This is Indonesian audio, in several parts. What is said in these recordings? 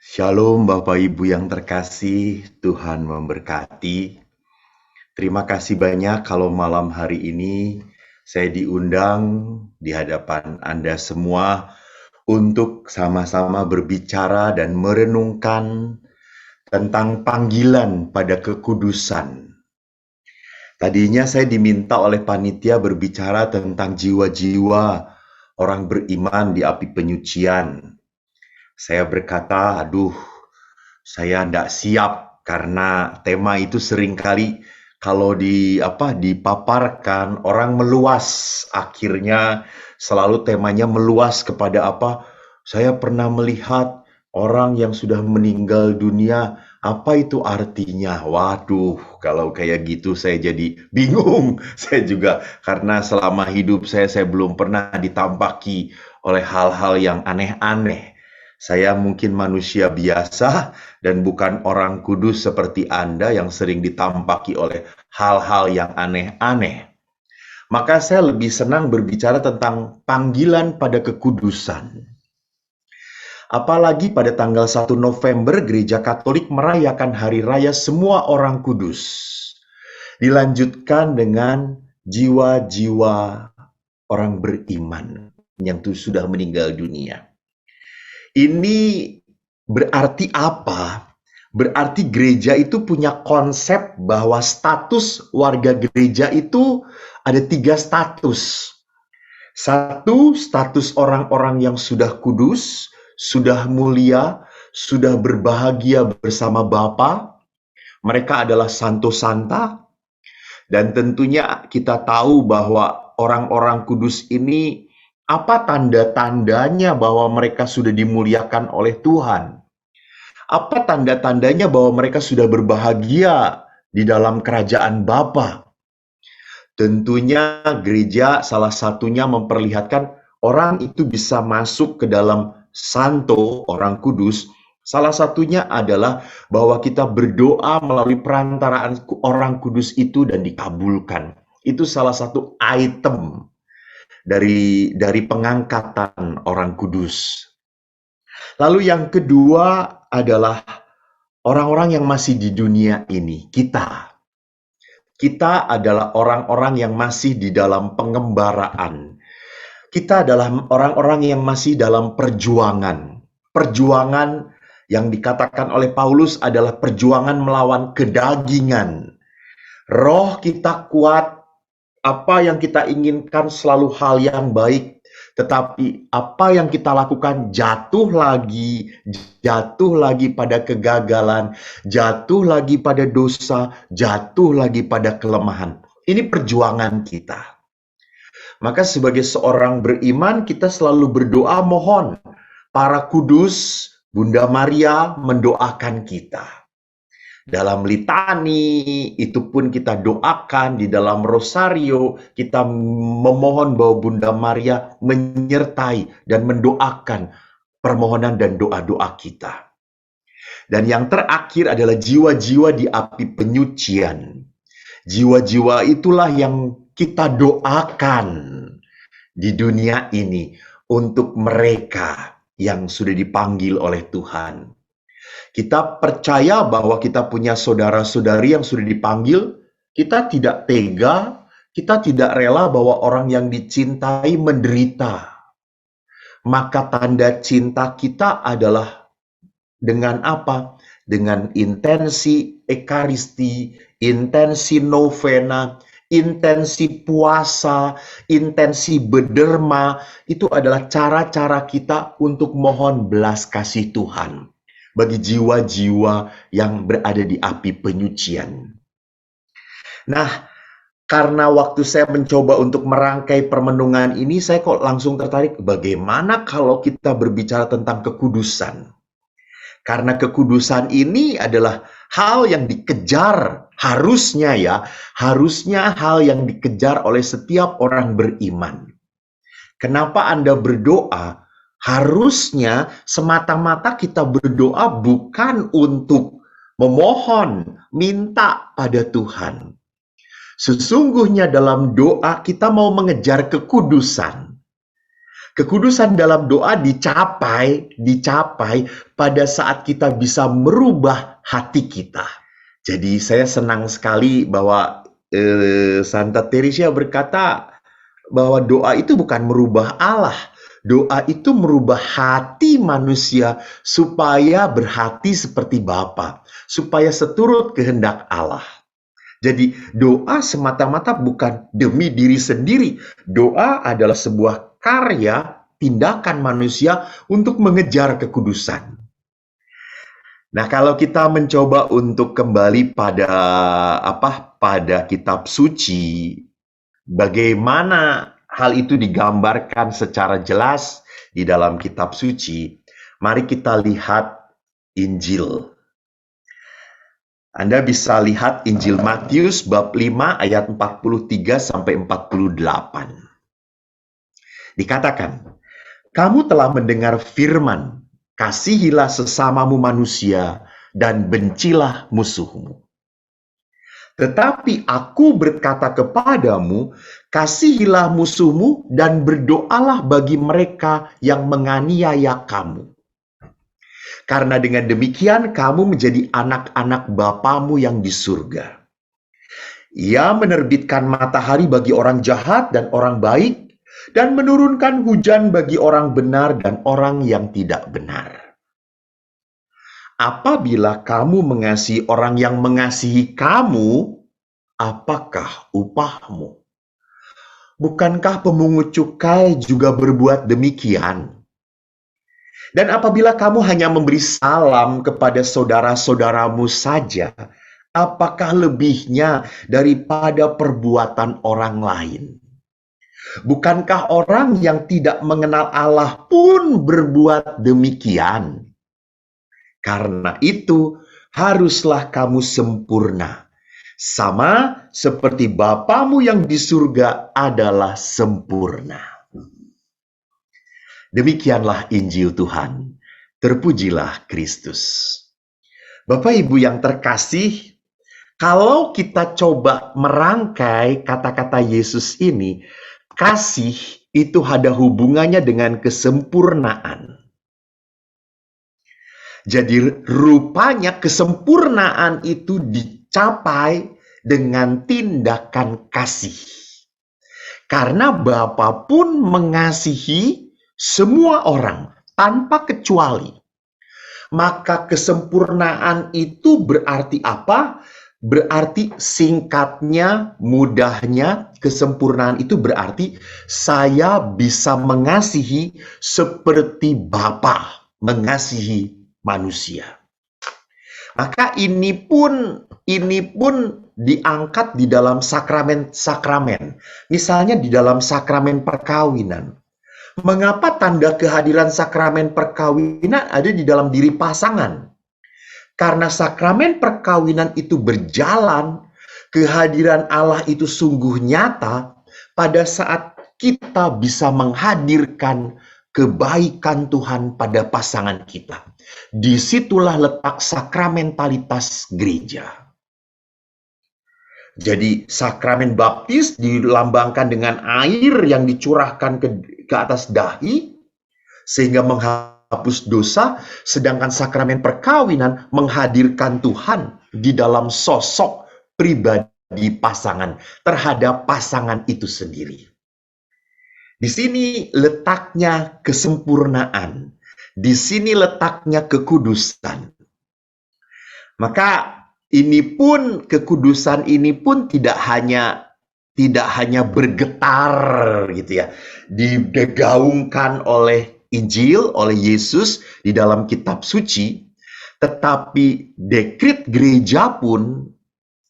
Shalom Bapak Ibu yang terkasih, Tuhan memberkati. Terima kasih banyak kalau malam hari ini saya diundang di hadapan Anda semua untuk sama-sama berbicara dan merenungkan tentang panggilan pada kekudusan. Tadinya saya diminta oleh panitia berbicara tentang jiwa-jiwa orang beriman di api penyucian. Saya berkata, aduh, saya tidak siap karena tema itu seringkali kalau dipaparkan orang meluas, akhirnya selalu temanya meluas kepada apa? Saya pernah melihat orang yang sudah meninggal dunia, apa itu artinya? Waduh, kalau kayak gitu saya jadi bingung. Saya juga karena selama hidup saya belum pernah ditampaki oleh hal-hal yang aneh-aneh. Saya mungkin manusia biasa dan bukan orang kudus seperti Anda yang sering ditampaki oleh hal-hal yang aneh-aneh. Maka saya lebih senang berbicara tentang panggilan pada kekudusan. Apalagi pada tanggal 1 November Gereja Katolik merayakan Hari Raya Semua Orang Kudus. Dilanjutkan dengan jiwa-jiwa orang beriman yang sudah meninggal dunia. Ini berarti apa? Berarti gereja itu punya konsep bahwa status warga gereja itu ada 3 status. Satu, status orang-orang yang sudah kudus, sudah mulia, sudah berbahagia bersama Bapa. Mereka adalah santo santa. Dan tentunya kita tahu bahwa orang-orang kudus ini apa tanda-tandanya bahwa mereka sudah dimuliakan oleh Tuhan? Apa tanda-tandanya bahwa mereka sudah berbahagia di dalam kerajaan Bapa? Tentunya gereja salah satunya memperlihatkan orang itu bisa masuk ke dalam santo, orang kudus. Salah satunya adalah bahwa kita berdoa melalui perantaraan orang kudus itu dan dikabulkan. Itu salah satu item dari pengangkatan orang kudus. Lalu yang kedua adalah orang-orang yang masih di dunia ini, kita. Kita adalah orang-orang yang masih di dalam pengembaraan. Kita adalah orang-orang yang masih dalam perjuangan. Perjuangan yang dikatakan oleh Paulus adalah perjuangan melawan kedagingan. Roh kita kuat, apa yang kita inginkan selalu hal yang baik, tetapi apa yang kita lakukan jatuh lagi pada kegagalan, jatuh lagi pada dosa, jatuh lagi pada kelemahan. Ini perjuangan kita. Maka sebagai seorang beriman, kita selalu berdoa mohon para kudus, Bunda Maria mendoakan kita. Dalam litani, itu pun kita doakan, di dalam rosario, kita memohon bahwa Bunda Maria menyertai dan mendoakan permohonan dan doa-doa kita. Dan yang terakhir adalah jiwa-jiwa di api penyucian. Jiwa-jiwa itulah yang kita doakan di dunia ini untuk mereka yang sudah dipanggil oleh Tuhan. Kita percaya bahwa kita punya saudara-saudari yang sudah dipanggil, kita tidak tega, kita tidak rela bahwa orang yang dicintai menderita. Maka tanda cinta kita adalah dengan apa? Dengan intensi ekaristi, intensi novena, intensi puasa, intensi berderma. Itu adalah cara-cara kita untuk mohon belas kasih Tuhan bagi jiwa-jiwa yang berada di api penyucian. Nah, karena waktu saya mencoba untuk merangkai permenungan ini, saya kok langsung tertarik bagaimana kalau kita berbicara tentang kekudusan. Karena kekudusan ini adalah hal yang dikejar, harusnya hal yang dikejar oleh setiap orang beriman. Kenapa Anda berdoa? Harusnya semata-mata kita berdoa bukan untuk memohon, minta pada Tuhan. Sesungguhnya dalam doa kita mau mengejar kekudusan. Kekudusan dalam doa dicapai pada saat kita bisa merubah hati kita. Jadi saya senang sekali bahwa Santa Teresa berkata bahwa doa itu bukan merubah Allah. Doa itu merubah hati manusia supaya berhati seperti Bapa, supaya seturut kehendak Allah. Jadi doa semata-mata bukan demi diri sendiri. Doa adalah sebuah karya, tindakan manusia untuk mengejar kekudusan. Nah, kalau kita mencoba untuk kembali pada kitab suci, bagaimana hal itu digambarkan secara jelas di dalam kitab suci? Mari kita lihat Injil. Anda bisa lihat Injil Matius bab 5 ayat 43 sampai 48. Dikatakan, "Kamu telah mendengar firman, kasihilah sesamamu manusia dan bencilah musuhmu. Tetapi aku berkata kepadamu, kasihilah musuhmu dan berdoalah bagi mereka yang menganiaya kamu. Karena dengan demikian kamu menjadi anak-anak Bapamu yang di surga. Ia menerbitkan matahari bagi orang jahat dan orang baik, dan menurunkan hujan bagi orang benar dan orang yang tidak benar. Apabila kamu mengasihi orang yang mengasihi kamu, apakah upahmu? Bukankah pemungut cukai juga berbuat demikian? Dan apabila kamu hanya memberi salam kepada saudara-saudaramu saja, apakah lebihnya daripada perbuatan orang lain? Bukankah orang yang tidak mengenal Allah pun berbuat demikian? Karena itu, haruslah kamu sempurna, sama seperti Bapamu yang di surga adalah sempurna." Demikianlah Injil Tuhan. Terpujilah Kristus. Bapak Ibu yang terkasih, kalau kita coba merangkai kata-kata Yesus ini, kasih itu ada hubungannya dengan kesempurnaan. Jadi rupanya kesempurnaan itu dicapai dengan tindakan kasih. Karena Bapa pun mengasihi semua orang tanpa kecuali. Maka kesempurnaan itu berarti apa? Berarti singkatnya, mudahnya, kesempurnaan itu berarti saya bisa mengasihi seperti Bapa mengasihi manusia. Maka ini pun diangkat di dalam sakramen-sakramen. Misalnya di dalam sakramen perkawinan. Mengapa tanda kehadiran sakramen perkawinan ada di dalam diri pasangan? Karena sakramen perkawinan itu berjalan, kehadiran Allah itu sungguh nyata pada saat kita bisa menghadirkan kebaikan Tuhan pada pasangan kita. Disitulah letak sakramentalitas gereja. Jadi sakramen baptis dilambangkan dengan air yang dicurahkan ke atas dahi sehingga menghapus dosa, sedangkan sakramen perkawinan menghadirkan Tuhan di dalam sosok pribadi pasangan terhadap pasangan itu sendiri. Di sini letaknya kesempurnaan, di sini letaknya kekudusan. Maka kekudusan ini pun tidak hanya bergetar gitu ya, digaungkan oleh Injil, oleh Yesus di dalam kitab suci, tetapi dekrit gereja pun,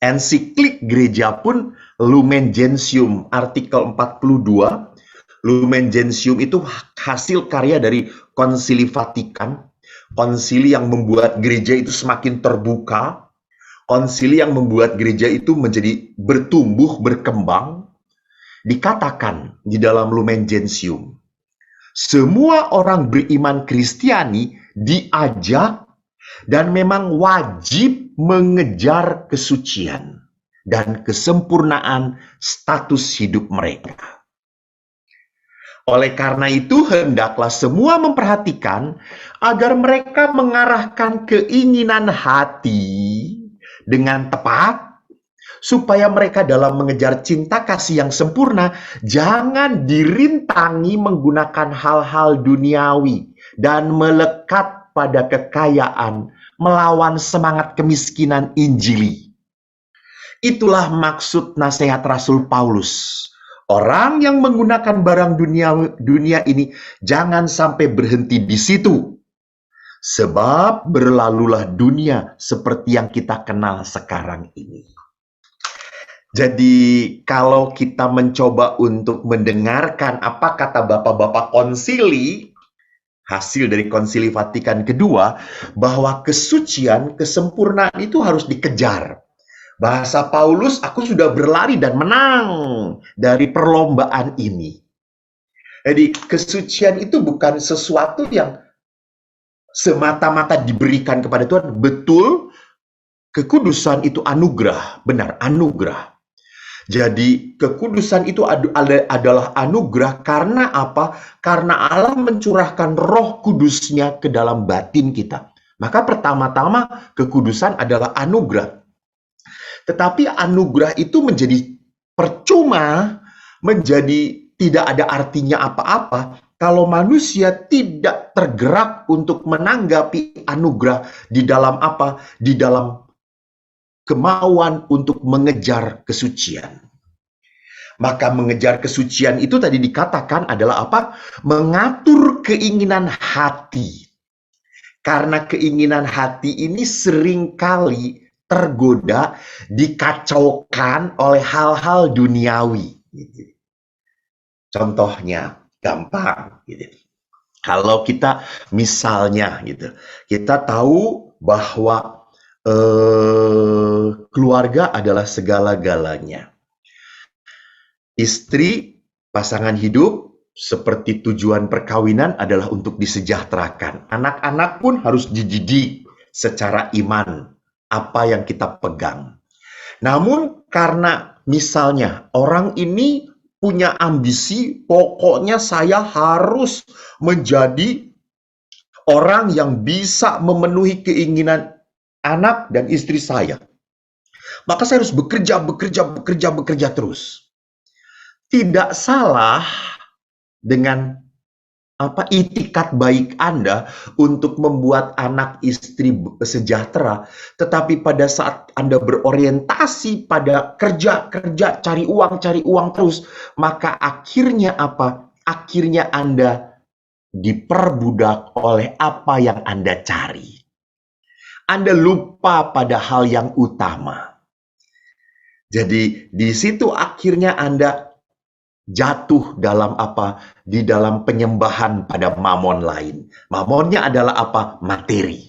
ensiklik gereja pun, Lumen Gentium artikel 42, Lumen Gentium itu hasil karya dari Konsili Vatikan, konsili yang membuat gereja itu semakin terbuka, konsili yang membuat gereja itu menjadi bertumbuh, berkembang. Dikatakan di dalam Lumen Gentium, semua orang beriman Kristiani diajak dan memang wajib mengejar kesucian dan kesempurnaan status hidup mereka. Oleh karena itu, hendaklah semua memperhatikan agar mereka mengarahkan keinginan hati dengan tepat, supaya mereka dalam mengejar cinta kasih yang sempurna jangan dirintangi menggunakan hal-hal duniawi dan melekat pada kekayaan melawan semangat kemiskinan Injili. Itulah maksud nasihat Rasul Paulus. Orang yang menggunakan barang dunia ini jangan sampai berhenti di situ. Sebab berlalulah dunia seperti yang kita kenal sekarang ini. Jadi kalau kita mencoba untuk mendengarkan apa kata bapak-bapak konsili, hasil dari konsili Vatikan kedua, bahwa kesucian, kesempurnaan itu harus dikejar. Bahasa Paulus, aku sudah berlari dan menang dari perlombaan ini. Jadi kesucian itu bukan sesuatu yang semata-mata diberikan kepada Tuhan. Betul, kekudusan itu anugerah, benar, anugerah. Jadi kekudusan itu adalah anugerah karena apa? Karena Allah mencurahkan Roh Kudusnya ke dalam batin kita. Maka pertama-tama kekudusan adalah anugerah. Tetapi anugerah itu menjadi percuma, menjadi tidak ada artinya apa-apa kalau manusia tidak tergerak untuk menanggapi anugerah di dalam apa? Di dalam kemauan untuk mengejar kesucian. Maka mengejar kesucian itu tadi dikatakan adalah apa? Mengatur keinginan hati. Karena keinginan hati ini seringkali tergoda, dikacaukan oleh hal-hal duniawi. Gitu. Contohnya, gampang. Gitu. Kalau kita misalnya, gitu, kita tahu bahwa keluarga adalah segala-galanya. Istri, pasangan hidup, seperti tujuan perkawinan adalah untuk disejahterakan. Anak-anak pun harus dididik secara iman. Apa yang kita pegang. Namun karena misalnya orang ini punya ambisi, pokoknya saya harus menjadi orang yang bisa memenuhi keinginan anak dan istri saya. Maka saya harus bekerja terus. Tidak salah dengan itikat baik Anda untuk membuat anak istri sejahtera, tetapi pada saat Anda berorientasi pada kerja, cari uang terus, maka akhirnya apa? Akhirnya Anda diperbudak oleh apa yang Anda cari. Anda lupa pada hal yang utama. Jadi di situ akhirnya Anda jatuh dalam apa? Di dalam penyembahan pada mamon lain. Mamonnya adalah apa? Materi.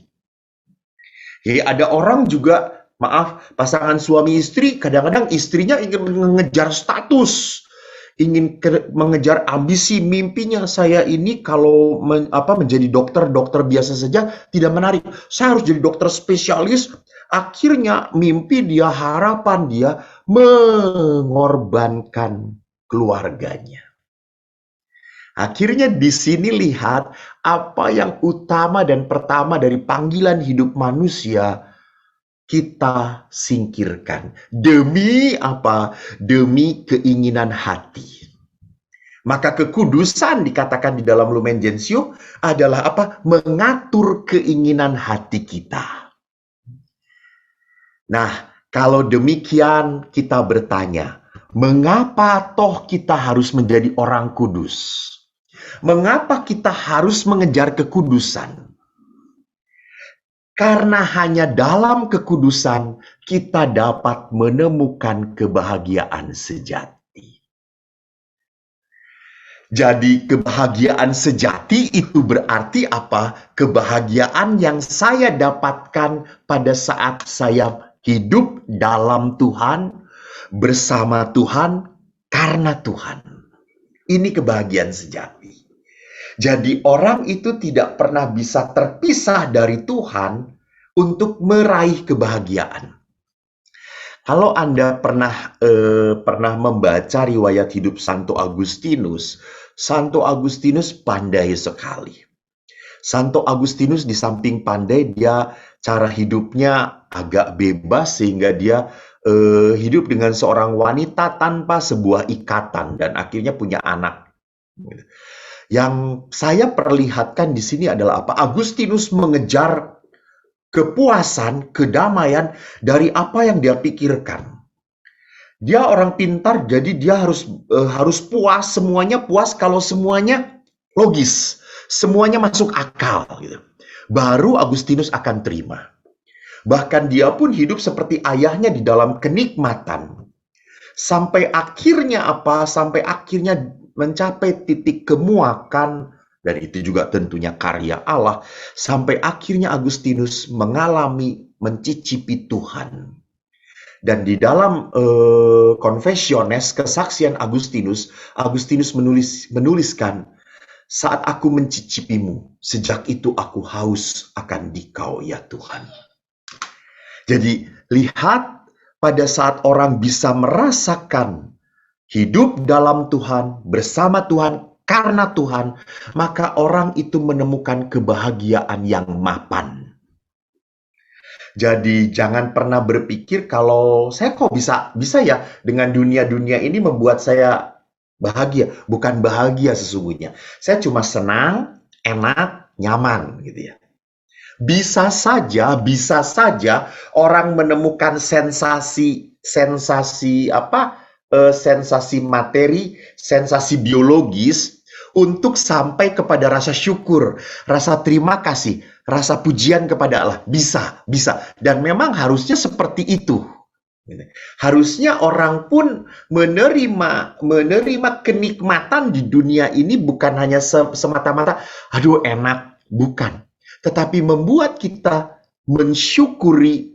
Jadi ada orang juga, maaf, pasangan suami istri, kadang-kadang istrinya ingin mengejar status, ingin mengejar ambisi, mimpinya. Saya ini kalau menjadi dokter biasa saja tidak menarik. Saya harus jadi dokter spesialis. Akhirnya mimpi dia, harapan dia mengorbankan keluarganya. Akhirnya di sini lihat apa yang utama dan pertama dari panggilan hidup manusia kita singkirkan. Demi apa? Demi keinginan hati. Maka kekudusan dikatakan di dalam Lumen Gentium adalah apa? Mengatur keinginan hati kita. Nah, kalau demikian kita bertanya, mengapa toh kita harus menjadi orang kudus? Mengapa kita harus mengejar kekudusan? Karena hanya dalam kekudusan kita dapat menemukan kebahagiaan sejati. Jadi kebahagiaan sejati itu berarti apa? Kebahagiaan yang saya dapatkan pada saat saya hidup dalam Tuhan, bersama Tuhan, karena Tuhan. Ini kebahagiaan sejati. Jadi orang itu tidak pernah bisa terpisah dari Tuhan untuk meraih kebahagiaan. Kalau Anda pernah membaca riwayat hidup Santo Agustinus, Santo Agustinus pandai sekali. Santo Agustinus di samping pandai, dia cara hidupnya agak bebas sehingga dia hidup dengan seorang wanita tanpa sebuah ikatan dan akhirnya punya anak. Yang saya perlihatkan di sini adalah apa? Agustinus mengejar kepuasan, kedamaian dari apa yang dia pikirkan. Dia orang pintar, jadi dia harus puas, semuanya puas kalau semuanya logis, semuanya masuk akal gitu. Baru Agustinus akan terima. Bahkan dia pun hidup seperti ayahnya di dalam kenikmatan. Sampai akhirnya apa? Sampai akhirnya mencapai titik kemuakan, dan itu juga tentunya karya Allah. Sampai akhirnya Agustinus mengalami, mencicipi Tuhan. Dan di dalam Confessiones, kesaksian Agustinus, Agustinus menuliskan, saat aku mencicipimu, sejak itu aku haus akan Dikau ya Tuhan. Jadi lihat, pada saat orang bisa merasakan hidup dalam Tuhan, bersama Tuhan, karena Tuhan, maka orang itu menemukan kebahagiaan yang mapan. Jadi jangan pernah berpikir kalau saya kok bisa ya dengan dunia-dunia ini membuat saya bahagia. Bukan bahagia sesungguhnya. Saya cuma senang, enak, nyaman gitu ya. Bisa saja orang menemukan sensasi materi, sensasi biologis untuk sampai kepada rasa syukur, rasa terima kasih, rasa pujian kepada Allah. Bisa. Dan memang harusnya seperti itu. Harusnya orang pun menerima kenikmatan di dunia ini bukan hanya semata-mata, aduh enak, bukan. Tetapi membuat kita mensyukuri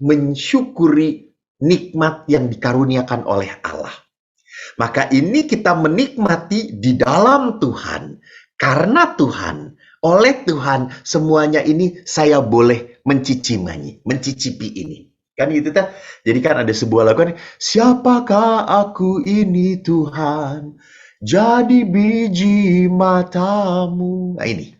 nikmat yang dikaruniakan oleh Allah. Maka ini kita menikmati di dalam Tuhan. Karena Tuhan, oleh Tuhan, semuanya ini saya boleh mencicipi ini. Kan gitu kan? Jadi kan ada sebuah lagu, siapakah aku ini Tuhan, jadi biji matamu. Nah ini.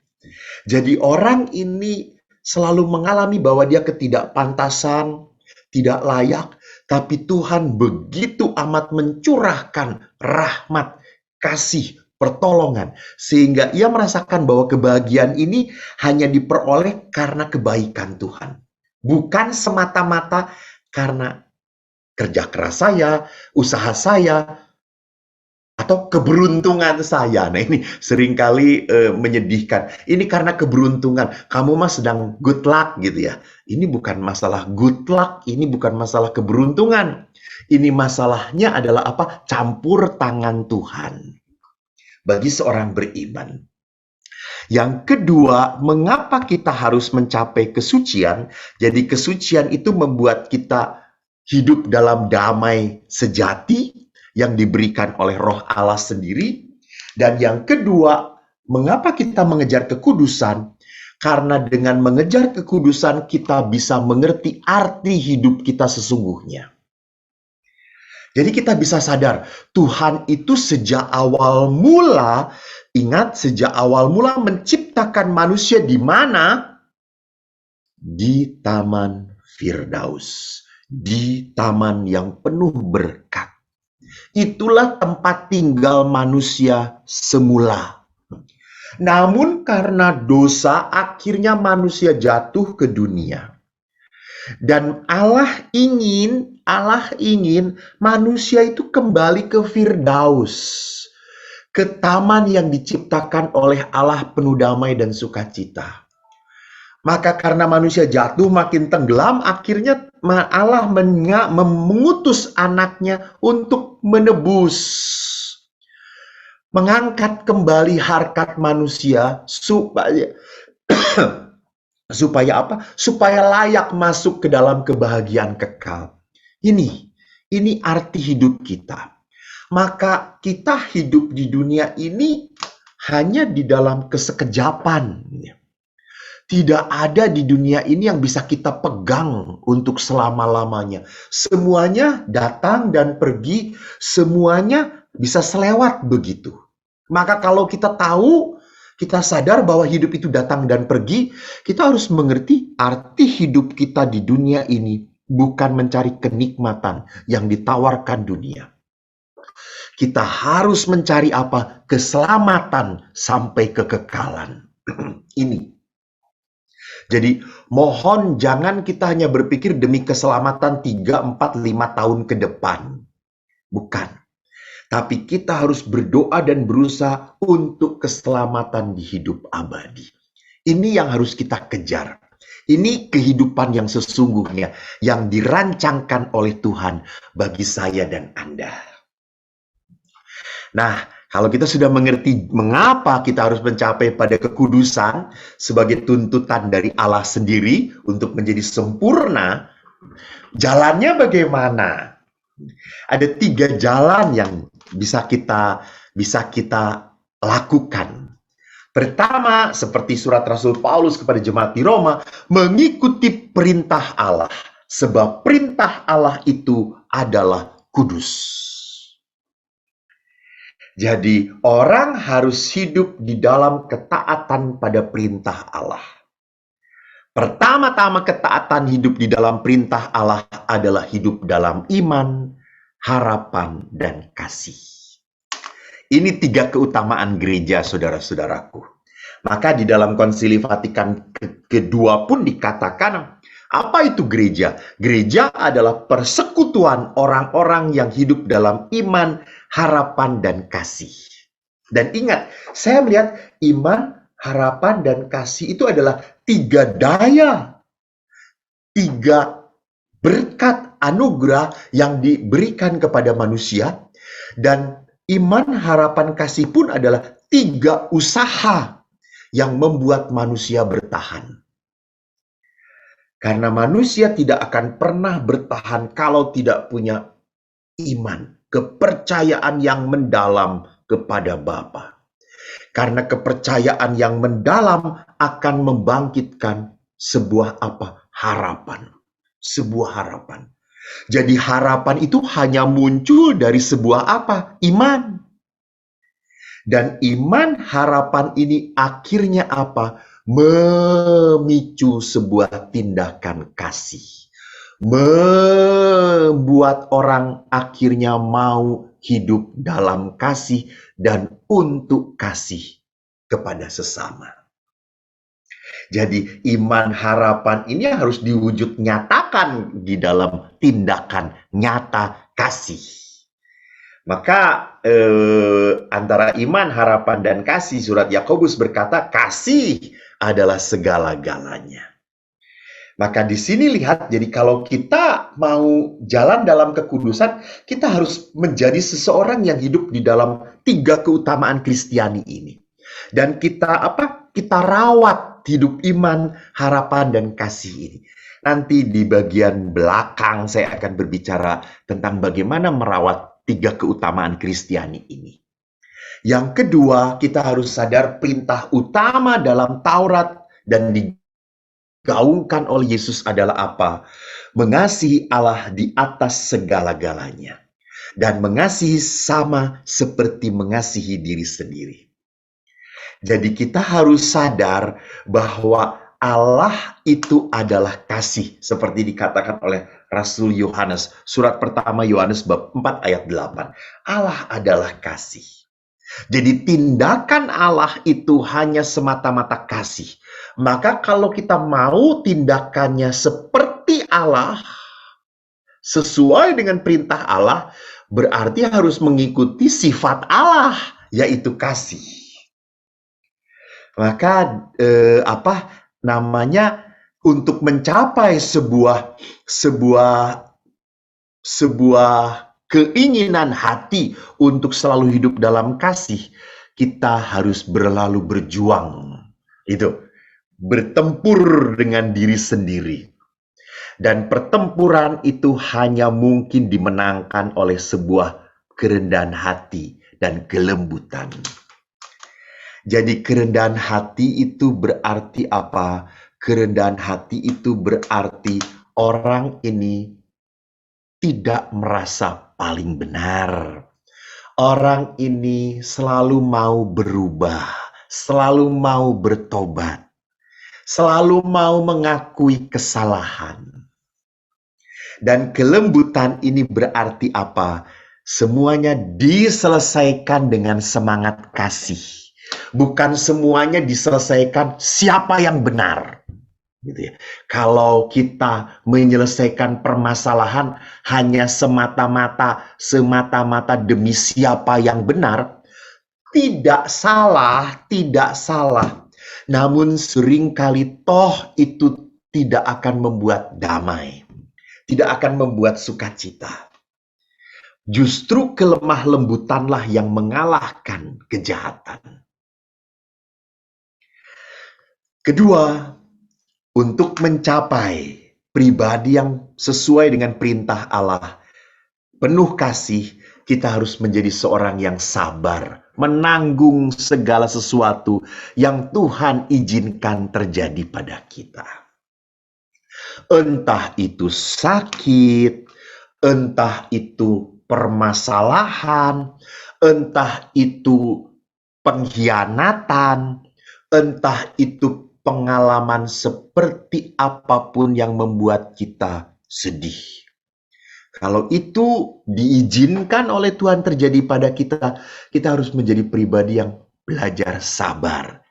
Jadi orang ini selalu mengalami bahwa dia ketidakpantasan, tidak layak, tapi Tuhan begitu amat mencurahkan rahmat, kasih, pertolongan, sehingga ia merasakan bahwa kebahagiaan ini hanya diperoleh karena kebaikan Tuhan. Bukan semata-mata karena kerja keras saya, usaha saya, atau keberuntungan saya. Nah ini seringkali menyedihkan. Ini karena keberuntungan. Kamu mah sedang good luck gitu ya. Ini bukan masalah good luck, ini bukan masalah keberuntungan. Ini masalahnya adalah apa? Campur tangan Tuhan. Bagi seorang beriman. Yang kedua, mengapa kita harus mencapai kesucian? Jadi kesucian itu membuat kita hidup dalam damai sejati yang diberikan oleh Roh Allah sendiri. Dan yang kedua, mengapa kita mengejar kekudusan? Karena dengan mengejar kekudusan kita bisa mengerti arti hidup kita sesungguhnya. Jadi kita bisa sadar, Tuhan itu sejak awal mula, ingat sejak awal mula menciptakan manusia di mana? Di Taman Firdaus, di taman yang penuh berkat. Itulah tempat tinggal manusia semula. Namun karena dosa, akhirnya manusia jatuh ke dunia. Dan Allah ingin manusia itu kembali ke Firdaus, ke taman yang diciptakan oleh Allah penuh damai dan sukacita. Maka karena manusia jatuh makin tenggelam, akhirnya Allah mengutus anaknya untuk menebus, mengangkat kembali harkat manusia supaya apa? Supaya layak masuk ke dalam kebahagiaan kekal. Ini arti hidup kita. Maka kita hidup di dunia ini hanya di dalam kesekejapan. Tidak ada di dunia ini yang bisa kita pegang untuk selama-lamanya. Semuanya datang dan pergi, semuanya bisa selewat begitu. Maka kalau kita tahu, kita sadar bahwa hidup itu datang dan pergi, kita harus mengerti arti hidup kita di dunia ini bukan mencari kenikmatan yang ditawarkan dunia. Kita harus mencari apa? Keselamatan sampai kekekalan. Ini. Jadi mohon jangan kita hanya berpikir demi keselamatan 3, 4, 5 tahun ke depan. Bukan. Tapi kita harus berdoa dan berusaha untuk keselamatan di hidup abadi. Ini yang harus kita kejar. Ini kehidupan yang sesungguhnya yang dirancangkan oleh Tuhan bagi saya dan Anda. Nah, kalau kita sudah mengerti mengapa kita harus mencapai pada kekudusan sebagai tuntutan dari Allah sendiri untuk menjadi sempurna, jalannya bagaimana? Ada 3 jalan yang bisa kita lakukan. Pertama, seperti surat Rasul Paulus kepada jemaat di Roma, mengikuti perintah Allah, sebab perintah Allah itu adalah kudus. Jadi orang harus hidup di dalam ketaatan pada perintah Allah. Pertama-tama ketaatan hidup di dalam perintah Allah adalah hidup dalam iman, harapan, dan kasih. Ini 3 keutamaan gereja, saudara-saudaraku. Maka di dalam Konsili Vatikan kedua pun dikatakan, apa itu gereja? Gereja adalah persekutuan orang-orang yang hidup dalam iman, harapan, dan kasih. Dan ingat, saya melihat iman, harapan, dan kasih itu adalah 3 daya, 3 berkat anugerah yang diberikan kepada manusia. Dan iman, harapan, kasih pun adalah 3 usaha yang membuat manusia bertahan. Karena manusia tidak akan pernah bertahan kalau tidak punya iman, kepercayaan yang mendalam kepada Bapa. Karena kepercayaan yang mendalam akan membangkitkan sebuah harapan. Sebuah harapan. Jadi harapan itu hanya muncul dari sebuah iman. Dan iman harapan ini akhirnya memicu sebuah tindakan kasih. Membuat orang akhirnya mau hidup dalam kasih dan untuk kasih kepada sesama. Jadi iman harapan ini harus diwujud nyatakan di dalam tindakan nyata kasih. Maka antara iman, harapan, dan kasih, surat Yakobus berkata kasih adalah segala-galanya. Maka di sini lihat, jadi kalau kita mau jalan dalam kekudusan, kita harus menjadi seseorang yang hidup di dalam 3 keutamaan Kristiani ini. Dan kita kita rawat hidup iman, harapan, dan kasih ini. Nanti di bagian belakang saya akan berbicara tentang bagaimana merawat 3 keutamaan Kristiani ini. Yang kedua, kita harus sadar perintah utama dalam Taurat dan digaungkan oleh Yesus adalah apa? Mengasihi Allah di atas segala-galanya. Dan mengasihi sama seperti mengasihi diri sendiri. Jadi kita harus sadar bahwa Allah itu adalah kasih, seperti dikatakan oleh Rasul Yohanes, surat pertama Yohanes bab 4 ayat 8. Allah adalah kasih. Jadi tindakan Allah itu hanya semata-mata kasih. Maka kalau kita mau tindakannya seperti Allah, sesuai dengan perintah Allah, berarti harus mengikuti sifat Allah, yaitu kasih. Maka untuk mencapai sebuah keinginan hati untuk selalu hidup dalam kasih, kita harus berjuang. Itu bertempur dengan diri sendiri. Dan pertempuran itu hanya mungkin dimenangkan oleh sebuah kerendahan hati dan kelembutan. Jadi kerendahan hati itu berarti apa? Kerendahan hati itu berarti orang ini tidak merasa paling benar. Orang ini selalu mau berubah, selalu mau bertobat, selalu mau mengakui kesalahan. Dan kelembutan ini berarti apa? Semuanya diselesaikan dengan semangat kasih. Bukan semuanya diselesaikan siapa yang benar. Gitu ya. Kalau kita menyelesaikan permasalahan hanya semata-mata demi siapa yang benar, tidak salah, tidak salah. Namun seringkali toh itu tidak akan membuat damai, tidak akan membuat sukacita. Justru kelemah lembutanlah yang mengalahkan kejahatan. Kedua, untuk mencapai pribadi yang sesuai dengan perintah Allah, penuh kasih, kita harus menjadi seorang yang sabar, menanggung segala sesuatu yang Tuhan izinkan terjadi pada kita. Entah itu sakit, entah itu permasalahan, entah itu pengkhianatan, entah itu pengalaman seperti apapun yang membuat kita sedih. Kalau itu diizinkan oleh Tuhan terjadi pada kita, kita harus menjadi pribadi yang belajar sabar.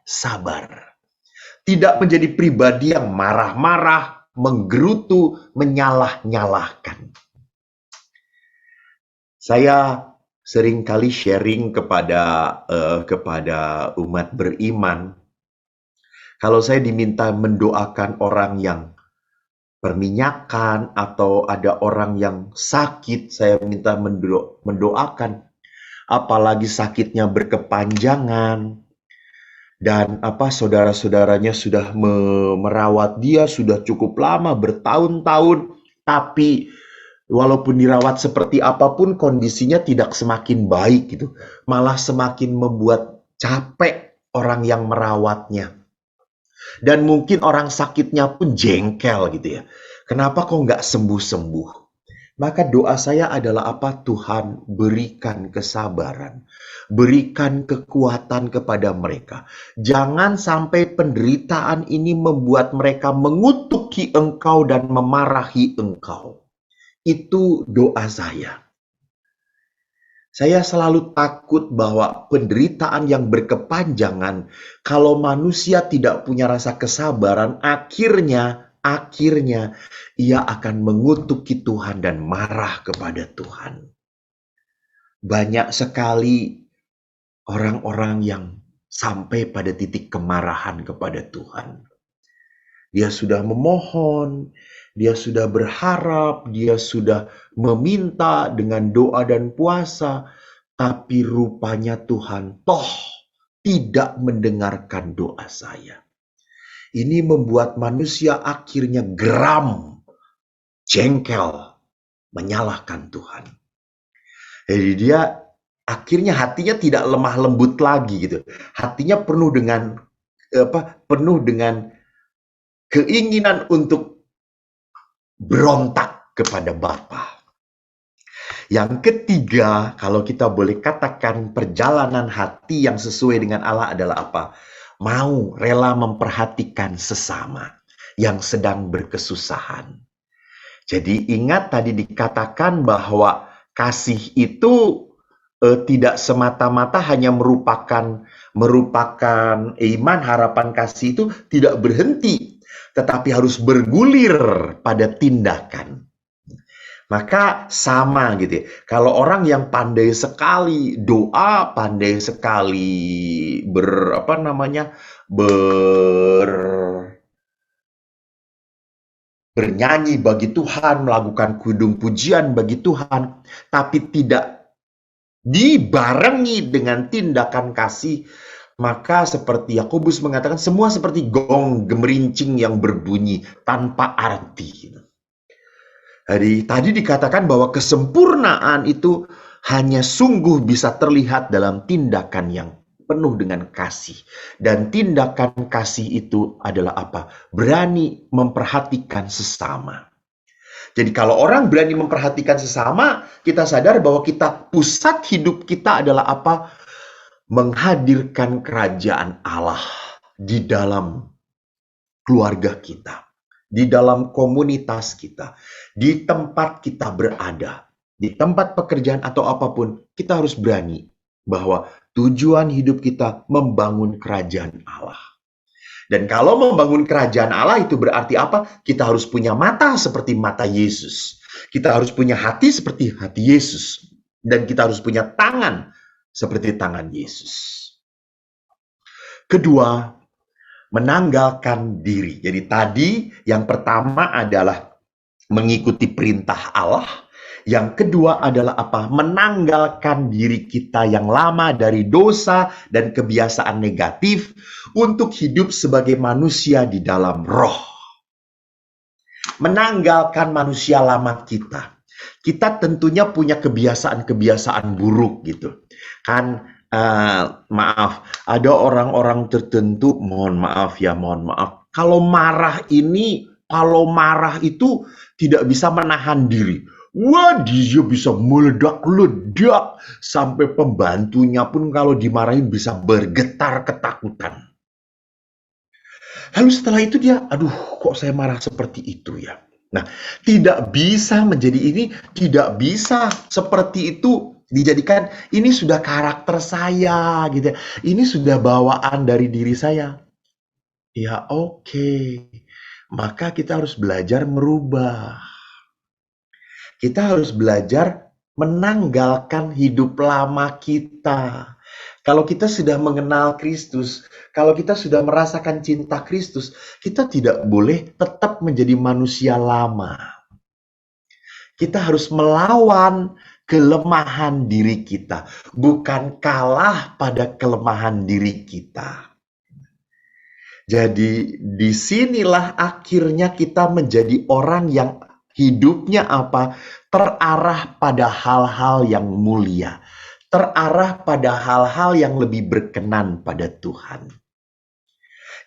Tidak menjadi pribadi yang marah-marah, menggerutu, menyalah-nyalahkan. Saya sering kali sharing kepada umat beriman. Kalau saya diminta mendoakan orang yang perminyakan atau ada orang yang sakit, saya minta mendoakan. Apalagi sakitnya berkepanjangan dan saudara-saudaranya sudah merawat dia sudah cukup lama, bertahun-tahun, tapi walaupun dirawat seperti apapun kondisinya tidak semakin baik gitu, malah semakin membuat capek orang yang merawatnya. Dan mungkin orang sakitnya pun jengkel gitu ya. Kenapa kok nggak sembuh-sembuh? Maka doa saya adalah apa? Tuhan berikan kesabaran. Berikan kekuatan kepada mereka. Jangan sampai penderitaan ini membuat mereka mengutuki engkau dan memarahi engkau. Itu doa saya. Saya selalu takut bahwa penderitaan yang berkepanjangan, kalau manusia tidak punya rasa kesabaran, akhirnya ia akan mengutuki Tuhan dan marah kepada Tuhan. Banyak sekali orang-orang yang sampai pada titik kemarahan kepada Tuhan. Dia sudah memohon, dia sudah berharap, dia sudah meminta dengan doa dan puasa, tapi rupanya Tuhan toh tidak mendengarkan doa saya. Ini membuat manusia akhirnya geram, jengkel, menyalahkan Tuhan. Jadi dia akhirnya hatinya tidak lemah lembut lagi gitu. Hatinya penuh dengan keinginan untuk berontak kepada Bapa. Yang ketiga, kalau kita boleh katakan perjalanan hati yang sesuai dengan Allah adalah apa? Mau rela memperhatikan sesama yang sedang berkesusahan. Jadi ingat tadi dikatakan bahwa kasih itu tidak semata-mata hanya merupakan iman, harapan kasih itu tidak berhenti, tetapi harus bergulir pada tindakan. Maka sama gitu ya. Kalau orang yang pandai sekali doa, pandai sekali bernyanyi bagi Tuhan, melakukan kudung pujian bagi Tuhan, tapi tidak dibarengi dengan tindakan kasih, maka seperti Yakobus mengatakan, semua seperti gong gemerincing yang berbunyi tanpa arti. Jadi tadi dikatakan bahwa kesempurnaan itu hanya sungguh bisa terlihat dalam tindakan yang penuh dengan kasih. Dan tindakan kasih itu adalah apa? Berani memperhatikan sesama. Jadi kalau orang berani memperhatikan sesama, kita sadar bahwa pusat hidup kita adalah apa? Menghadirkan kerajaan Allah di dalam keluarga kita, di dalam komunitas kita, di tempat kita berada, di tempat pekerjaan atau apapun, kita harus berani bahwa tujuan hidup kita membangun kerajaan Allah. Dan kalau membangun kerajaan Allah itu berarti apa? Kita harus punya mata seperti mata Yesus. Kita harus punya hati seperti hati Yesus. Dan kita harus punya tangan seperti tangan Yesus. Kedua, menanggalkan diri. Jadi tadi yang pertama adalah mengikuti perintah Allah. Yang kedua adalah apa? Menanggalkan diri kita yang lama dari dosa dan kebiasaan negatif untuk hidup sebagai manusia di dalam roh. Menanggalkan manusia lama kita. Kita tentunya punya kebiasaan-kebiasaan buruk gitu. Kan maaf, ada orang-orang tertentu, mohon maaf. Kalau marah itu tidak bisa menahan diri. Wah, dia bisa meledak-ledak sampai pembantunya pun kalau dimarahin bisa bergetar ketakutan. Lalu setelah itu dia, aduh, kok saya marah seperti itu ya? Nah, tidak bisa seperti itu dijadikan ini sudah karakter saya gitu. Ini sudah bawaan dari diri saya. Ya, oke. Maka kita harus belajar merubah. Kita harus belajar menanggalkan hidup lama kita. Kalau kita sudah mengenal Kristus, kalau kita sudah merasakan cinta Kristus, kita tidak boleh tetap menjadi manusia lama. Kita harus melawan kelemahan diri kita, bukan kalah pada kelemahan diri kita. Jadi disinilah akhirnya kita menjadi orang yang hidupnya apa? Terarah pada hal-hal yang mulia. Terarah pada hal-hal yang lebih berkenan pada Tuhan.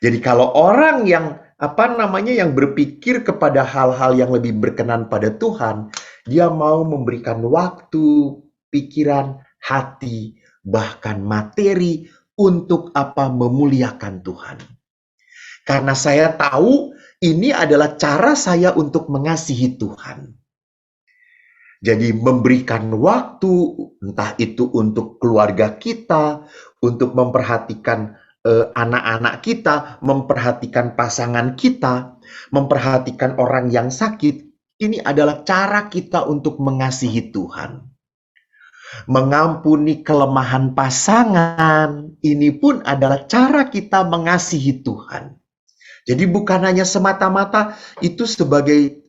Jadi kalau orang yang yang berpikir kepada hal-hal yang lebih berkenan pada Tuhan, dia mau memberikan waktu, pikiran, hati, bahkan materi untuk memuliakan Tuhan. Karena saya tahu ini adalah cara saya untuk mengasihi Tuhan. Jadi memberikan waktu, entah itu untuk keluarga kita, untuk memperhatikan anak-anak kita, memperhatikan pasangan kita, memperhatikan orang yang sakit. Ini adalah cara kita untuk mengasihi Tuhan. Mengampuni kelemahan pasangan, ini pun adalah cara kita mengasihi Tuhan. Jadi bukan hanya semata-mata itu sebagai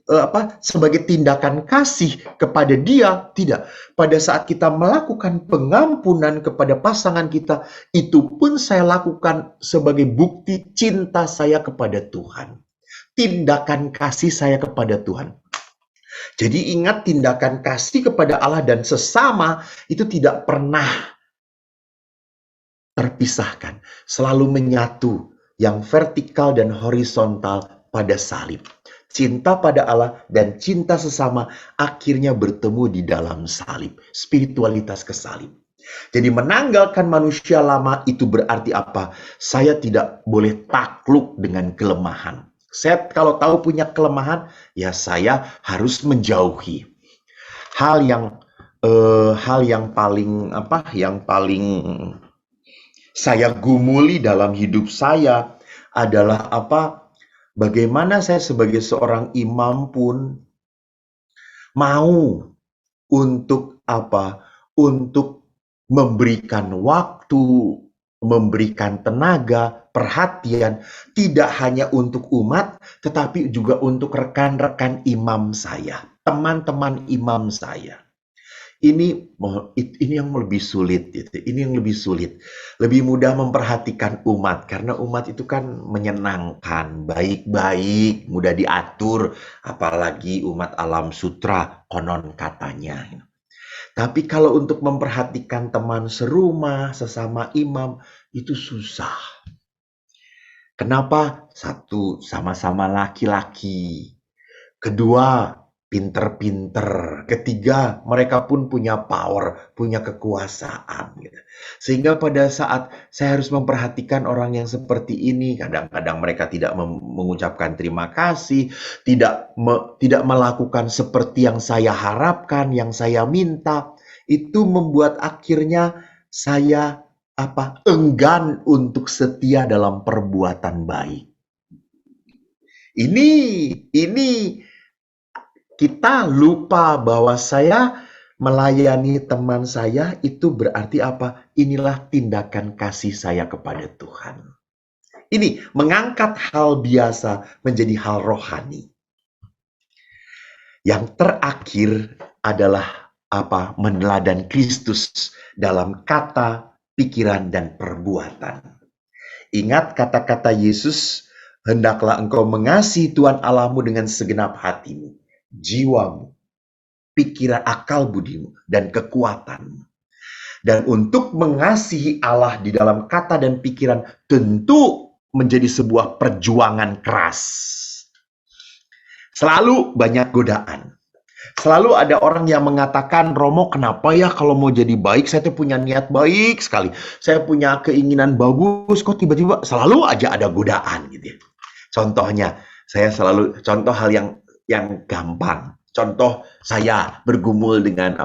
tindakan kasih kepada dia, tidak. Pada saat kita melakukan pengampunan kepada pasangan kita, itu pun saya lakukan sebagai bukti cinta saya kepada Tuhan. Tindakan kasih saya kepada Tuhan. Jadi ingat, tindakan kasih kepada Allah dan sesama itu tidak pernah terpisahkan, selalu menyatu. Yang vertikal dan horizontal pada salib. Cinta pada Allah dan cinta sesama akhirnya bertemu di dalam salib. Spiritualitas ke salib. Jadi menanggalkan manusia lama itu berarti apa? Saya tidak boleh takluk dengan kelemahan. Saya kalau tahu punya kelemahan, ya saya harus menjauhi. Hal yang paling saya gumuli dalam hidup saya adalah bagaimana saya sebagai seorang imam pun mau untuk untuk memberikan waktu, memberikan tenaga, perhatian, tidak hanya untuk umat, tetapi juga untuk rekan-rekan imam saya, teman-teman imam saya. Ini yang lebih sulit, gitu. Ini yang lebih sulit. Lebih mudah memperhatikan umat, karena umat itu kan menyenangkan, baik-baik, mudah diatur, apalagi umat alam sutra, konon katanya. Tapi kalau untuk memperhatikan teman serumah, sesama imam, itu susah. Kenapa? Satu, sama-sama laki-laki. Kedua, pinter-pinter. Ketiga, mereka pun punya power, punya kekuasaan. Gitu. Sehingga pada saat saya harus memperhatikan orang yang seperti ini, kadang-kadang mereka tidak mengucapkan terima kasih, tidak melakukan seperti yang saya harapkan, yang saya minta. Itu membuat akhirnya saya enggan untuk setia dalam perbuatan baik. Ini kita lupa bahwa saya melayani teman saya itu berarti apa? Inilah tindakan kasih saya kepada Tuhan. Ini mengangkat hal biasa menjadi hal rohani. Yang terakhir adalah meneladan Kristus dalam kata, pikiran, dan perbuatan. Ingat kata-kata Yesus, hendaklah engkau mengasihi Tuhan Allahmu dengan segenap hatimu, jiwamu, pikiran, akal budimu, dan kekuatanmu. Dan untuk mengasihi Allah di dalam kata dan pikiran tentu menjadi sebuah perjuangan keras. Selalu banyak godaan. Selalu ada orang yang mengatakan, Romo kenapa ya kalau mau jadi baik, saya tuh punya niat baik sekali. Saya punya keinginan bagus, kok tiba-tiba selalu aja ada godaan gitu ya. Contohnya, saya selalu contoh hal yang gampang. Contoh saya bergumul dengan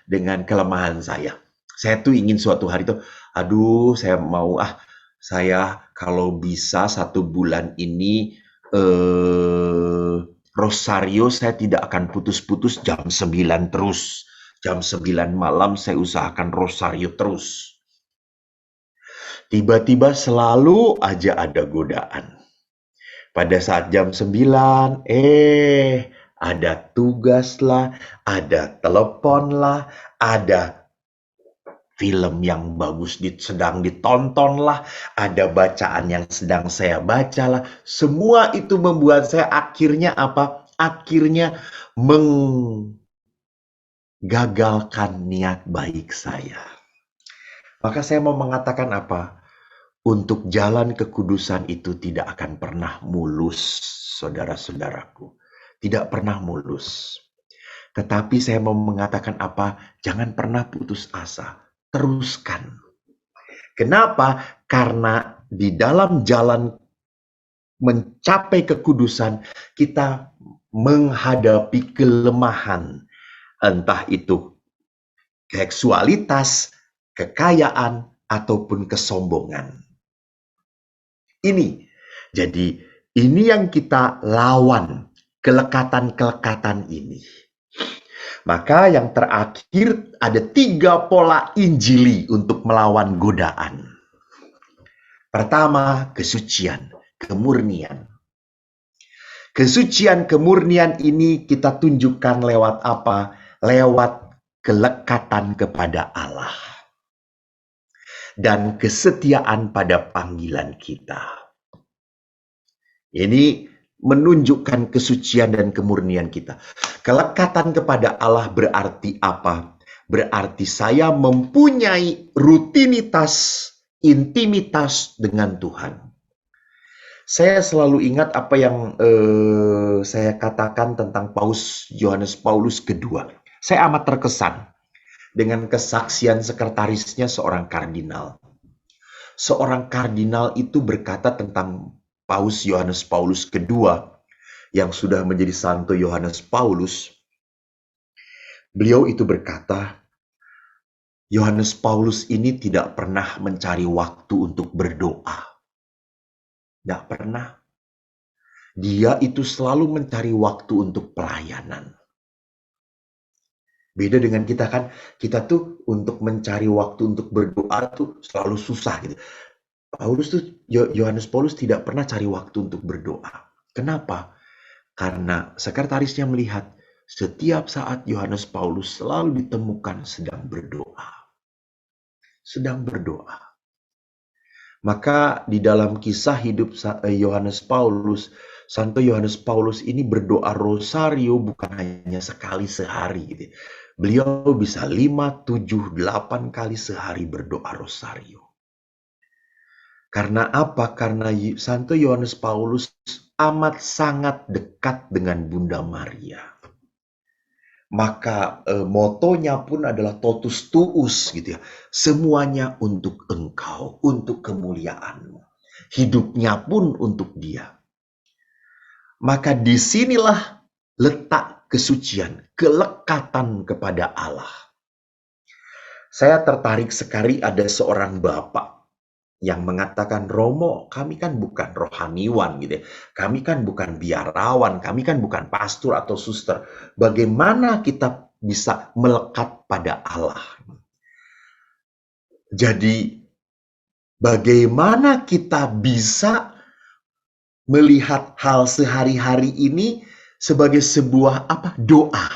dengan kelemahan saya. Saya tuh ingin suatu hari tuh, aduh saya mau saya kalau bisa 1 bulan ini rosario saya tidak akan putus-putus jam 9 terus. Jam 9 malam saya usahakan rosario terus. Tiba-tiba selalu aja ada godaan. Pada saat jam 9, ada tugas lah, ada telepon lah, ada film yang bagus sedang ditonton lah, ada bacaan yang sedang saya baca lah. Semua itu membuat saya akhirnya Akhirnya menggagalkan niat baik saya. Maka saya mau mengatakan untuk jalan kekudusan itu tidak akan pernah mulus, saudara-saudaraku. Tidak pernah mulus. Tetapi saya mau mengatakan jangan pernah putus asa. Teruskan. Kenapa? Karena di dalam jalan mencapai kekudusan, kita menghadapi kelemahan. Entah itu seksualitas, kekayaan, ataupun kesombongan. Jadi ini yang kita lawan, kelekatan-kelekatan ini. Maka yang terakhir ada 3 pola injili untuk melawan godaan. Pertama, kesucian, kemurnian. Kesucian, kemurnian ini kita tunjukkan lewat Lewat kelekatan kepada Allah. Dan kesetiaan pada panggilan kita. Ini menunjukkan kesucian dan kemurnian kita. Kelekatan kepada Allah berarti apa? Berarti saya mempunyai rutinitas, intimitas dengan Tuhan. Saya selalu ingat apa yang saya katakan tentang Yohanes Paulus kedua. Saya amat terkesan dengan kesaksian sekretarisnya seorang kardinal. Seorang kardinal itu berkata tentang Yohanes Paulus kedua yang sudah menjadi Santo Yohanes Paulus. Beliau itu berkata, Yohanes Paulus ini tidak pernah mencari waktu untuk berdoa. Tidak pernah. Dia itu selalu mencari waktu untuk pelayanan. Beda dengan kita kan, kita tuh untuk mencari waktu untuk berdoa tuh selalu susah gitu. Yohanes Paulus tidak pernah cari waktu untuk berdoa. Kenapa? Karena sekretarisnya melihat setiap saat Yohanes Paulus selalu ditemukan sedang berdoa. Sedang berdoa. Maka di dalam kisah hidup Yohanes Paulus, Santo Yohanes Paulus ini berdoa rosario bukan hanya sekali sehari. Gitu. Beliau bisa 5, 7, 8 kali sehari berdoa rosario. Karena apa? Karena Santo Yohanes Paulus amat sangat dekat dengan Bunda Maria. Maka motonya pun adalah totus tuus gitu ya. Semuanya untuk Engkau, untuk kemuliaan-Mu. Hidupnya pun untuk Dia. Maka disinilah letak kesucian, kelekatan kepada Allah. Saya tertarik sekali ada seorang bapak yang mengatakan, Romo, kami kan bukan rohaniwan gitu ya. Kami kan bukan biarawan, kami kan bukan pastor atau suster. Bagaimana kita bisa melekat pada Allah? Jadi, bagaimana kita bisa melihat hal sehari-hari ini sebagai sebuah doa?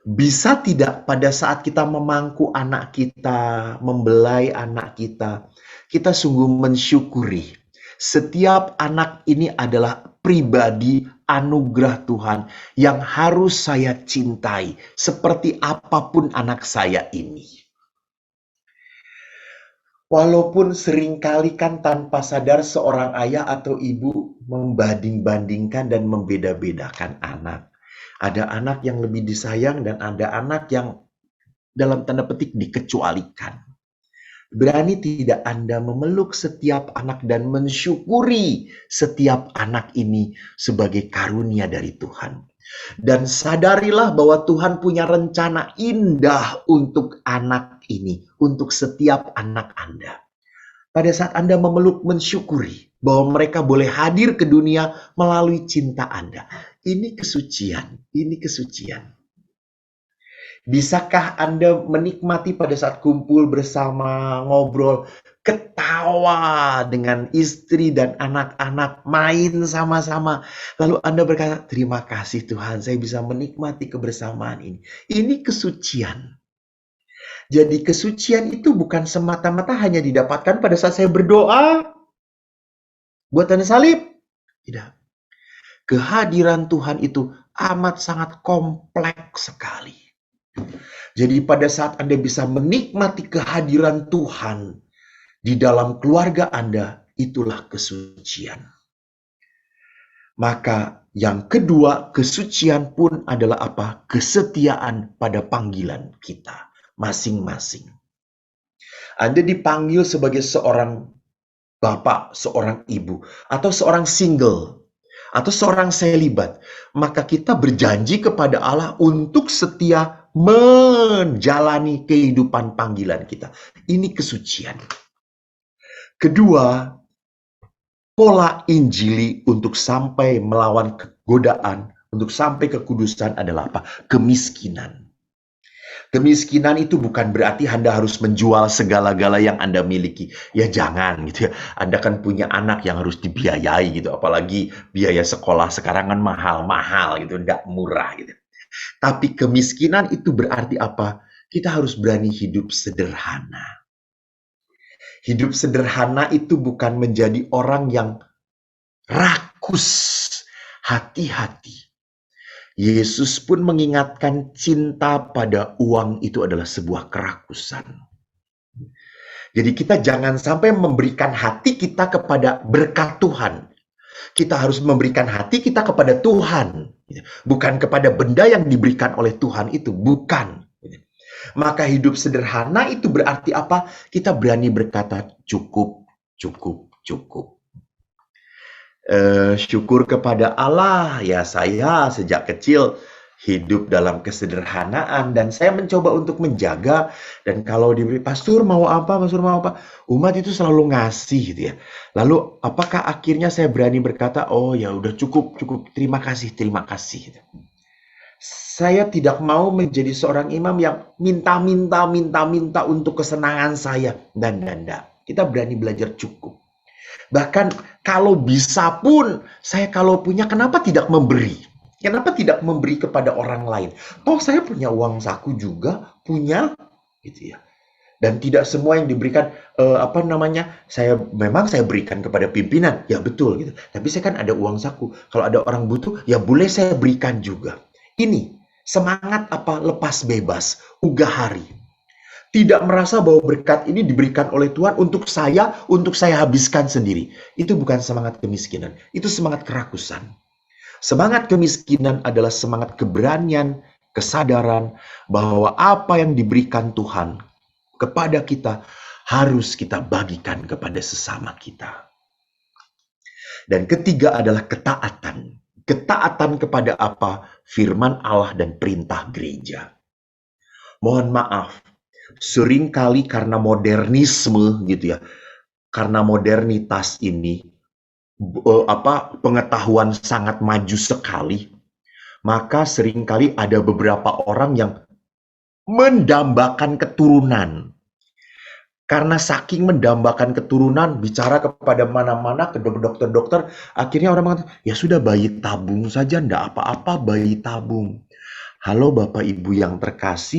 Bisa tidak pada saat kita memangku anak kita, membelai anak kita sungguh mensyukuri setiap anak ini adalah pribadi anugerah Tuhan yang harus saya cintai seperti apapun anak saya ini. Walaupun seringkali kan tanpa sadar seorang ayah atau ibu membanding-bandingkan dan membeda-bedakan anak. Ada anak yang lebih disayang dan ada anak yang dalam tanda petik dikecualikan. Berani tidak Anda memeluk setiap anak dan mensyukuri setiap anak ini sebagai karunia dari Tuhan. Dan sadarilah bahwa Tuhan punya rencana indah untuk anak ini, untuk setiap anak Anda. Pada saat Anda memeluk, mensyukuri bahwa mereka boleh hadir ke dunia melalui cinta Anda. Ini kesucian, ini kesucian. Bisakah Anda menikmati pada saat kumpul bersama, ngobrol, ketawa dengan istri dan anak-anak, main sama-sama. Lalu Anda berkata, terima kasih Tuhan, saya bisa menikmati kebersamaan ini. Ini kesucian. Jadi kesucian itu bukan semata-mata hanya didapatkan pada saat saya berdoa, buat tanda salib. Tidak. Kehadiran Tuhan itu amat sangat kompleks sekali. Jadi pada saat Anda bisa menikmati kehadiran Tuhan di dalam keluarga Anda, itulah kesucian. Maka yang kedua, kesucian pun adalah apa? Kesetiaan pada panggilan kita masing-masing. Anda dipanggil sebagai seorang bapak, seorang ibu, atau seorang single, atau seorang selibat. Maka kita berjanji kepada Allah untuk setia menjalani kehidupan panggilan kita. Ini kesucian. Kedua, pola Injili untuk sampai melawan kegodaan, untuk sampai kekudusan adalah apa? Kemiskinan. Kemiskinan itu bukan berarti Anda harus menjual segala-gala yang Anda miliki. Ya jangan gitu ya. Anda kan punya anak yang harus dibiayai gitu. Apalagi biaya sekolah sekarang kan mahal-mahal gitu. Nggak murah gitu. Tapi kemiskinan itu berarti apa? Kita harus berani hidup sederhana. Hidup sederhana itu bukan menjadi orang yang rakus. Hati-hati. Yesus pun mengingatkan cinta pada uang itu adalah sebuah kerakusan. Jadi kita jangan sampai memberikan hati kita kepada berkat Tuhan. Kita harus memberikan hati kita kepada Tuhan. Bukan kepada benda yang diberikan oleh Tuhan itu. Bukan. Maka hidup sederhana itu berarti apa? Kita berani berkata cukup, cukup, cukup. Syukur kepada Allah, ya saya sejak kecil hidup dalam kesederhanaan dan saya mencoba untuk menjaga. Dan kalau diberi pastor mau apa, umat itu selalu ngasih gitu ya. Lalu apakah akhirnya saya berani berkata, oh ya udah cukup, terima kasih gitu. Saya tidak mau menjadi seorang imam yang minta untuk kesenangan saya dan. Kita berani belajar cukup. Bahkan kalau bisa pun, saya kalau punya, kenapa tidak memberi? Kenapa tidak memberi kepada orang lain? Toh saya punya uang saku juga, punya, gitu ya. Dan tidak semua yang diberikan, saya berikan kepada pimpinan, ya betul gitu. Tapi saya kan ada uang saku. Kalau ada orang butuh, ya boleh saya berikan juga. Ini semangat lepas bebas, ugah hari. Tidak merasa bahwa berkat ini diberikan oleh Tuhan untuk saya habiskan sendiri. Itu bukan semangat kemiskinan, itu semangat kerakusan. Semangat kemiskinan adalah semangat keberanian kesadaran bahwa apa yang diberikan Tuhan kepada kita harus kita bagikan kepada sesama kita. Dan ketiga adalah ketaatan. Ketaatan kepada apa? Firman Allah dan perintah gereja. Mohon maaf, seringkali karena modernisme gitu ya, karena modernitas ini pengetahuan sangat maju sekali, maka seringkali ada beberapa orang yang mendambakan keturunan. Karena saking mendambakan keturunan, bicara kepada mana-mana, ke dokter-dokter, akhirnya orang mengatakan, ya sudah bayi tabung saja, ndak apa-apa bayi tabung. Halo Bapak Ibu yang terkasih,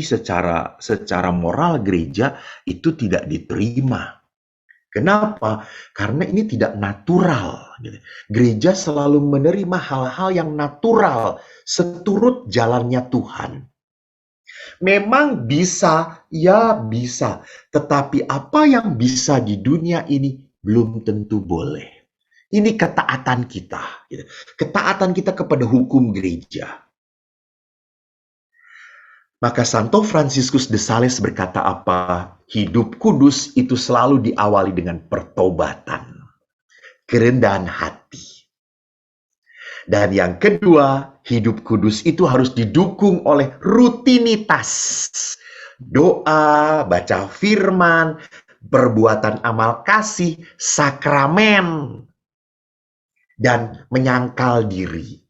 secara moral gereja itu tidak diterima. Kenapa? Karena ini tidak natural. Gereja selalu menerima hal-hal yang natural, seturut jalannya Tuhan. Memang bisa, ya bisa. Tetapi apa yang bisa di dunia ini belum tentu boleh. Ini ketaatan kita. Ketaatan kita kepada hukum gereja. Maka Santo Fransiskus de Sales berkata apa? Hidup kudus itu selalu diawali dengan pertobatan, kerendahan hati. Dan yang kedua, hidup kudus itu harus didukung oleh rutinitas. Doa, baca firman, perbuatan amal kasih, sakramen, dan menyangkal diri.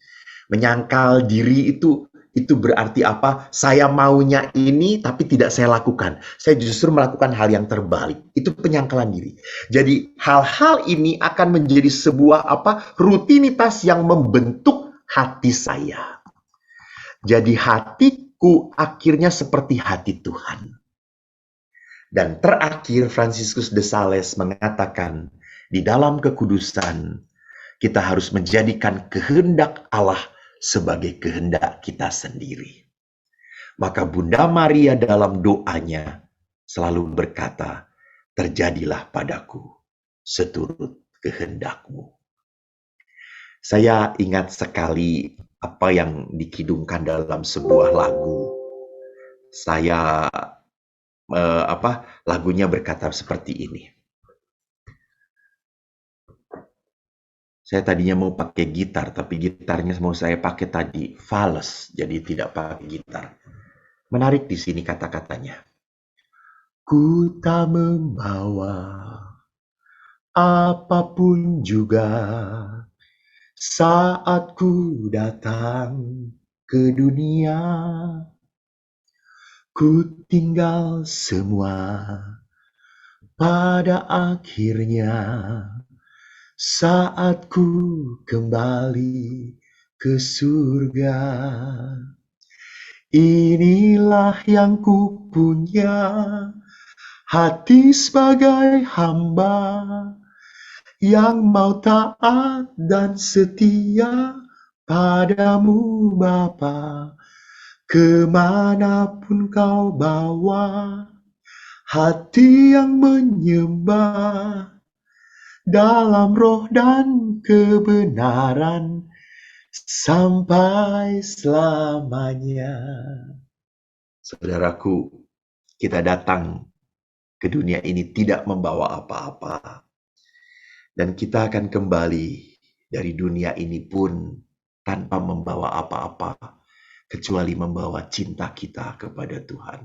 Menyangkal diri itu berarti apa? Saya maunya ini tapi tidak saya lakukan. Saya justru melakukan hal yang terbalik. Itu penyangkalan diri. Jadi hal-hal ini akan menjadi sebuah rutinitas yang membentuk hati saya. Jadi hatiku akhirnya seperti hati Tuhan. Dan terakhir Fransiskus de Sales mengatakan, di dalam kekudusan kita harus menjadikan kehendak Allah sebagai kehendak kita sendiri. Maka Bunda Maria dalam doanya selalu berkata, terjadilah padaku seturut kehendakmu. Saya ingat sekali apa yang dikidungkan dalam sebuah lagu. Lagunya berkata seperti ini. Saya tadinya mau pakai gitar, tapi gitarnya mau saya pakai tadi fales, jadi tidak pakai gitar. Menarik di sini kata-katanya. Ku tak membawa apapun juga saat ku datang ke dunia. Ku tinggal semua pada akhirnya. Saat ku kembali ke surga, inilah yang ku punya, hati sebagai hamba, yang mau taat dan setia padamu Bapa. Kemanapun kau bawa, hati yang menyembah, dalam roh dan kebenaran sampai selamanya. Saudaraku, kita datang ke dunia ini tidak membawa apa-apa. Dan kita akan kembali dari dunia ini pun tanpa membawa apa-apa, kecuali membawa cinta kita kepada Tuhan.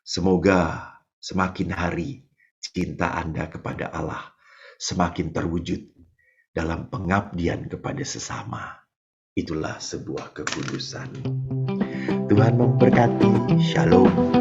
Semoga semakin hari cinta Anda kepada Allah semakin terwujud dalam pengabdian kepada sesama. Itulah sebuah kekudusan. Tuhan memberkati. Shalom.